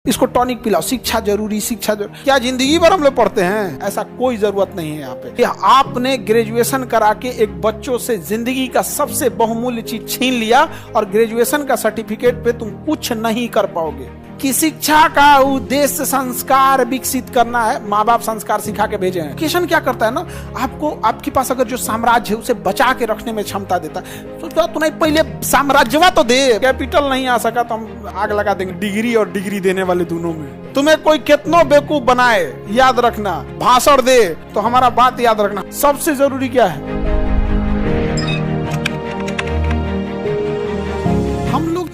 इसको टॉनिक पिलाओ, शिक्षा जरूरी, शिक्षा जरूरी। क्या जिंदगी भर हम लोग पढ़ते हैं? ऐसा कोई जरूरत नहीं है यहाँ पे। आपने ग्रेजुएशन करा के एक बच्चों से जिंदगी का सबसे बहुमूल्य चीज छीन लिया और ग्रेजुएशन का सर्टिफिकेट पे तुम कुछ नहीं कर पाओगे। कि शिक्षा का उद्देश्य संस्कार विकसित करना है, माँ बाप संस्कार सिखा के भेजे हैं। एजुकेशन क्या करता है ना, आपको आपके पास अगर जो साम्राज्य है उसे बचा के रखने में क्षमता देता है। तो तुम्हें पहले साम्राज्यवा तो दे, कैपिटल नहीं आ सका तो हम आग लगा देंगे डिग्री और डिग्री देने वाले दोनों में। तुम्हें कोई कितनो बेवकूफ बनाए, याद रखना, भाषण दे तो हमारा बात याद रखना। सबसे जरूरी क्या है?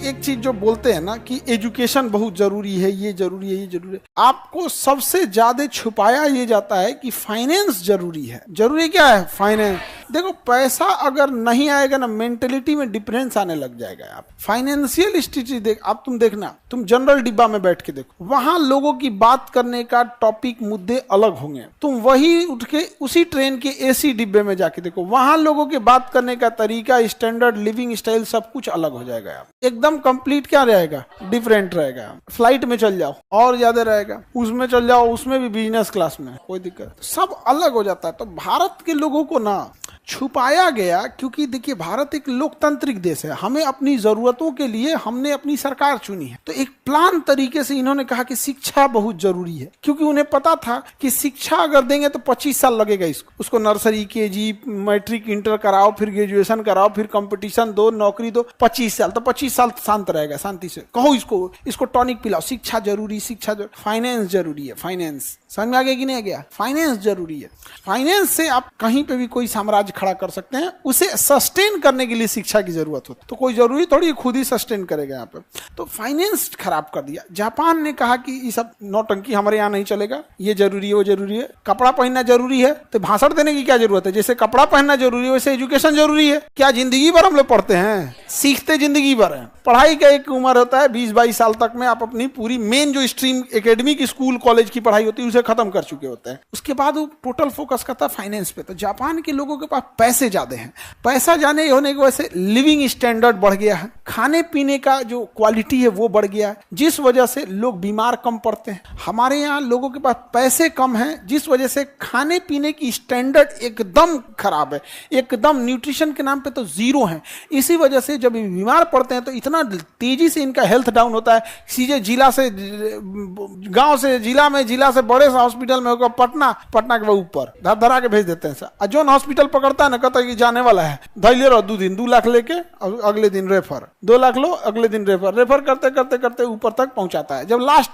एक चीज जो बोलते हैं ना कि एजुकेशन बहुत जरूरी है, ये जरूरी है, ये जरूरी है, आपको सबसे ज्यादा छुपाया ये जाता है कि फाइनेंस जरूरी है। जरूरी क्या है? फाइनेंस। देखो, पैसा अगर नहीं आएगा ना, मेंटेलिटी में डिफरेंस आने लग जाएगा। आप फाइनेंशियल स्थिति देख, आप तुम देखना, तुम जनरल डिब्बा में बैठ के देखो, वहां लोगों की बात करने का टॉपिक, मुद्दे अलग होंगे। तुम वही उठ के उसी ट्रेन के एसी डिब्बे में जाके देखो, वहां लोगों के बात करने का तरीका, स्टैंडर्ड लिविंग स्टाइल सब कुछ अलग हो जाएगा। एकदम कंप्लीट क्या रहेगा? डिफरेंट रहेगा। फ्लाइट में चल जाओ और ज्यादा रहेगा, उसमें चल जाओ, उसमें भी बिजनेस क्लास में, कोई दिक्कत, सब अलग हो जाता है। तो भारत के लोगों को ना छुपाया गया, क्योंकि देखिए भारत एक लोकतांत्रिक देश है, हमें अपनी जरूरतों के लिए हमने अपनी सरकार चुनी है। तो एक प्लान तरीके से इन्होंने कहा कि शिक्षा बहुत जरूरी है, क्योंकि उन्हें पता था कि शिक्षा अगर देंगे तो 25 साल लगेगा उसको नर्सरी, केजी, मैट्रिक, इंटर कराओ, फिर ग्रेजुएशन कराओ, फिर कंपटीशन दो, नौकरी दो, 25 साल। तो 25 साल शांत रहेगा, शांति से कहो इसको टॉनिक पिलाओ, शिक्षा जरूरी, शिक्षा जरूरी, फाइनेंस जरूरी है। फाइनेंस समझ में आ गया कि नहीं आ गया? फाइनेंस जरूरी है। फाइनेंस से आप कहीं पे भी कोई साम्राज्य खड़ा कर सकते हैं। उसे सस्टेन करने के लिए शिक्षा की जरूरत होती है। तो कोई जरूरी थोड़ी खुद ही सस्टेन करेगा यहाँ पे। तो फाइनेंस खराब कर दिया। जापान ने कहा कि ये सब नौटंकी हमारे यहाँ नहीं चलेगा, ये जरूरी है, वो जरूरी है। कपड़ा पहनना जरूरी है तो भाषण देने की क्या जरूरत है? जैसे कपड़ा पहनना जरूरी है वैसे एजुकेशन जरूरी है। क्या जिंदगी भर हम लोग पढ़ते हैं? सीखते जिंदगी भर है। पढ़ाई का एक उम्र होता है 20-22 साल तक में आप अपनी पूरी मेन जो स्ट्रीम एकेडमिक स्कूल कॉलेज की पढ़ाई होती है उसे खत्म कर चुके होते हैं। उसके बाद वो टोटल फोकस करता है फाइनेंस पे। तो जापान के लोगों के पास पैसे ज्यादा हैं। पैसा जाने होने की वजह से लिविंग स्टैंडर्ड बढ़ गया है, खाने पीने का जो क्वालिटी है वो बढ़ गया है, जिस वजह से लोग बीमार कम पड़ते हैं। हमारे यहाँ लोगों के पास पैसे कम हैं, जिस वजह से खाने पीने की स्टैंडर्ड एकदम खराब है, एकदम न्यूट्रिशन के नाम पे तो जीरो है। इसी वजह से जब बीमार पड़ते हैं तो इतना तेजी से इनका हेल्थ डाउन होता है। सीधे जिला से गांव से जिला में, जिला से बड़े से हॉस्पिटल में होगा पटना के ऊपर धर धरा के भेज देते हैं सर। जो हॉस्पिटल पकड़ता है ना, कहता है कि जाने वाला है, धैर्य रहो 2 दिन, 2 लाख लेके अगले दिन रेफर, 2 लाख लो अगले दिन रेफर करते करते ऊपर तक पहुंचाता है। जब लास्ट तक